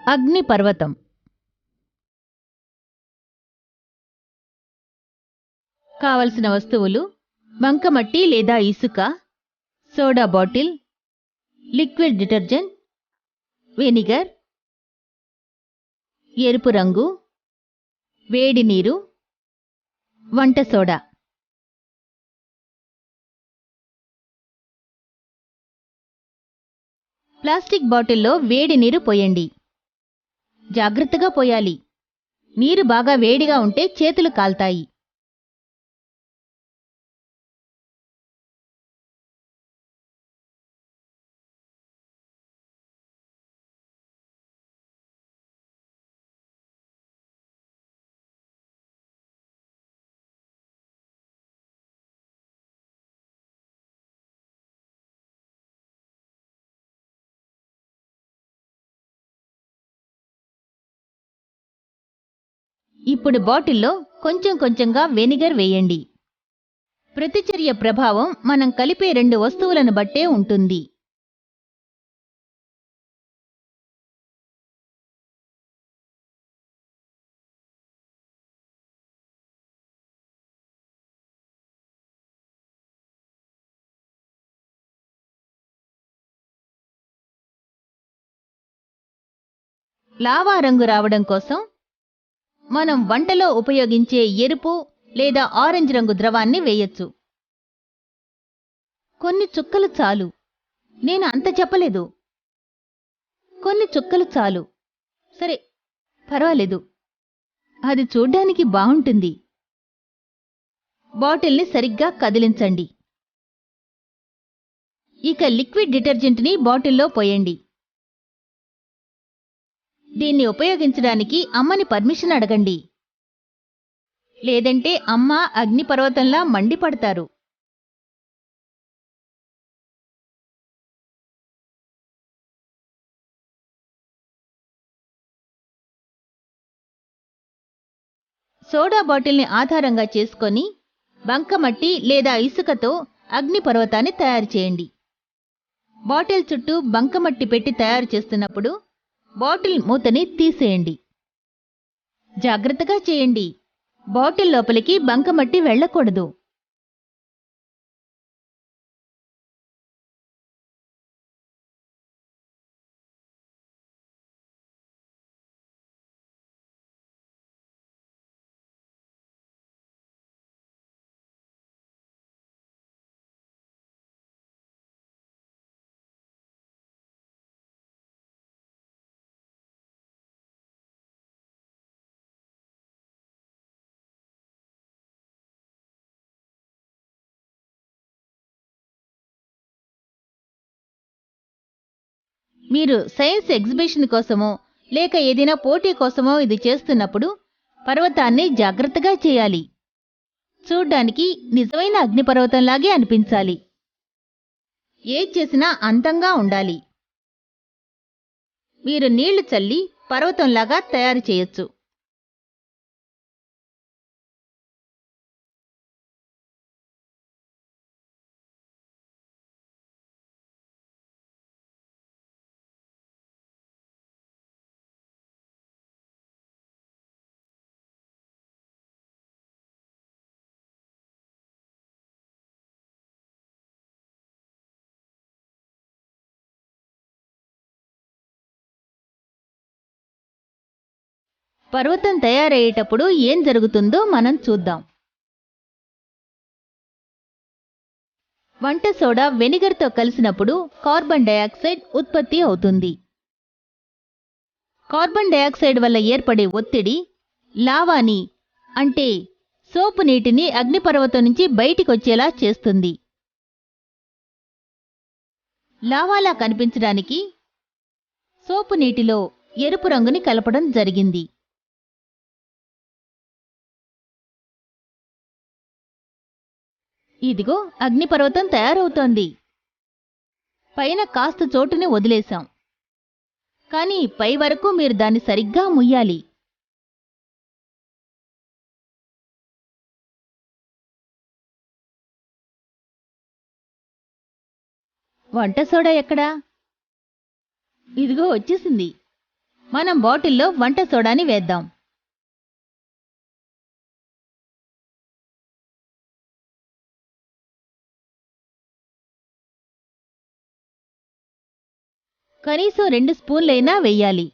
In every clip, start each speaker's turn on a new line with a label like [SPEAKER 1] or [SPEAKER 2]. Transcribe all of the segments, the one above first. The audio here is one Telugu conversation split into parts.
[SPEAKER 1] అగ్నిపర్వతం. కావలసిన వస్తువులు: బంకమట్టి లేదా ఇసుక, soda bottle, liquid detergent, vinegar, ఎరుపు రంగు, వేడి నీరు, వంట సోడా. ప్లాస్టిక్ బాటిల్లో వేడి నీరు పోయండి. జాగ్రత్తగా పోయాలి. నీరు బాగా వేడిగా ఉంటే చేతులు కాల్తాయి. ఇప్పుడు బాటిల్లో కొంచెం కొంచెంగా వెనిగర్ వేయండి. ప్రతిచర్య ప్రభావం మనం కలిపే రెండు వస్తువులను బట్టే ఉంటుంది. లావా రంగు రావడం కోసం మనం వంటలో ఉపయోగించే ఎరుపు లేదా ఆరెంజ్ రంగు ద్రవాన్ని వేయొచ్చు. కొన్ని చుక్కలు చాలు. నేను అంత చెప్పలేదు. కొన్ని చుక్కలు చాలు. సరే, పర్వాలేదు. అది చూడ్డానికి బావుంటుంది. బాటిల్ని సరిగ్గా కదిలించండి. ఇక లిక్విడ్ డిటర్జెంట్ని బాటిల్లో పోయండి. దీన్ని ఉపయోగించడానికి అమ్మని పర్మిషన్ అడగండి. లేదంటే అమ్మ అగ్నిపర్వతంలా మండిపడతారు. సోడా బాటిల్ని ఆధారంగా చేసుకొని బంకమట్టి లేదా ఇసుకతో అగ్నిపర్వతాన్ని తయారు చేయండి. బాటిల్ చుట్టూ బంకమట్టి పెట్టి తయారు చేస్తున్నప్పుడు బాటిల్ మూతని తీసేయండి. జాగ్రత్తగా చేయండి. బాటిల్ లోపలికి బంకమట్టి వెళ్ళకూడదు. మీరు సైన్స్ ఎగ్జిబిషన్ కోసమో లేక ఏదైనా పోటీ కోసమో ఇది చేస్తున్నప్పుడు పర్వతాన్ని జాగ్రత్తగా చేయాలి. చూడ్డానికి నిజమైన అగ్నిపర్వతంలాగే అనిపించాలి. ఏది చేసినా అందంగా ఉండాలి. మీరు నీళ్లు చల్లి పర్వతంలాగా తయారు చేయొచ్చు. పర్వతం తయారయ్యేటప్పుడు ఏం జరుగుతుందో మనం చూద్దాం. వంట సోడా వెనిగర్తో కలిసినప్పుడు కార్బన్ డయాక్సైడ్ ఉత్పత్తి అవుతుంది. కార్బన్ డయాక్సైడ్ వల్ల ఏర్పడే ఒత్తిడి లావాని, అంటే సోపు నీటిని అగ్నిపర్వతం నుంచి బయటికొచ్చేలా చేస్తుంది. లావాలా కనిపించడానికి సోపు నీటిలో ఎరుపు రంగుని కలపడం జరిగింది. ఇదిగో అగ్నిపర్వతం తయారవుతోంది. పైన కాస్త చోటుని వదిలేశాం, కానీ పై వరకు మీరు దాన్ని సరిగ్గా ముయ్యాలి. వంట సోడా ఎక్కడా? ఇదిగో వచ్చేసింది. మనం బాటిల్లో వంట సోడాని వేద్దాం. కనీసం 2 స్పూన్లైనా వెయ్యాలి.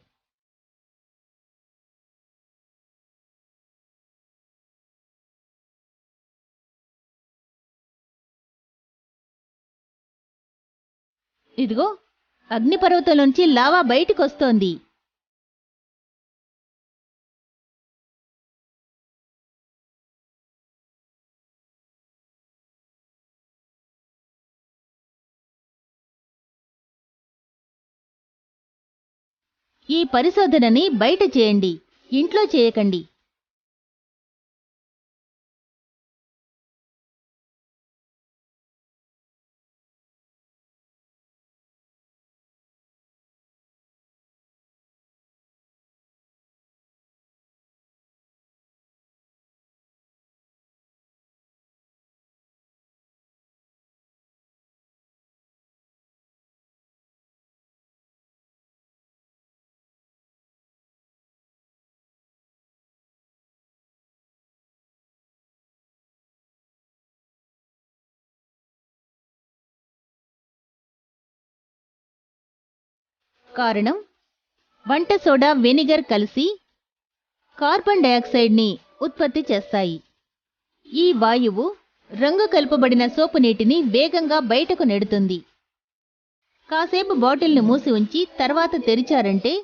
[SPEAKER 1] ఇదిగో అగ్నిపర్వతంలోంచి లావా బయటికొస్తోంది. ఈ పరిశోధనని బయట చేయండి, ఇంట్లో చేయకండి. కారణం, వంట సోడా వెనిగర్ కలిసి కార్బన్ డయాక్సైడ్ని ఉత్పత్తి చేస్తాయి. ఈ వాయువు రంగు కలుపబడిన సోపు నీటిని వేగంగా బయటకు నెడుతుంది. కాసేపు బాటిల్ని మూసి ఉంచి తర్వాత తెరిచారంటే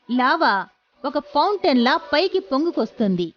[SPEAKER 1] లావా ఒక ఫౌంటైన్లా పైకి పొంగుకొస్తుంది.